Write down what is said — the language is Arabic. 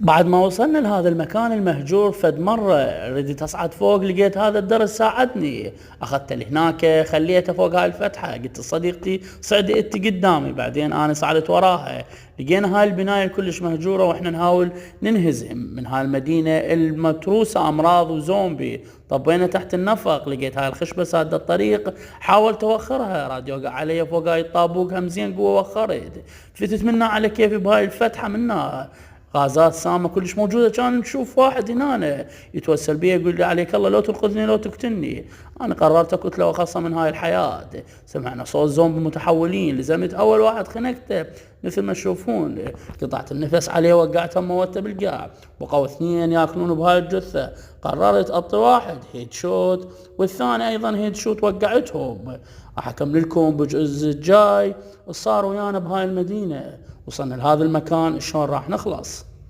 بعد ما وصلنا لهذا المكان المهجور فد مرة رديت أصعد فوق، لقيت هذا الدرس ساعدني، أخذته لهناك خليته فوق هاي الفتحة. قلت لصديقتي صعدي انت قدامي، بعدين أنا صعدت وراها. لقينا هاي البناية كلش مهجورة وإحنا نحاول ننهزم من هاي المدينة المتروسة أمراض وزومبي. طبينا تحت النفق، لقيت هاي الخشبة سادة الطريق، حاولت أوخرها، راد يوقع علي فوق هاي الطابوق، هم زين قوة وخرت. فتت منها على كيفي بهاي الفتحة منها غازات سامة كلش موجودة. كان نشوف واحد هنا يتوسل بي يقول لي عليك الله لو تنقذني لو تقتلني. انا قررت اقتله واخلصه من هاي الحياة. سمعنا صوت زومبي متحولين، لزمت اول واحد خنقته مثل ما تشوفون، قطعت النفس عليه وقعته موته بالقاع. بقوا اثنين ياكلون بهاي الجثة. قررت اطي واحد هيد شوت والثاني ايضا هيد شوت وقعتهم. راح اكمل لكم بالجزء الجاي صار ويانا بهاي المدينة. وصلنا لهذا المكان شلون راح نخلص.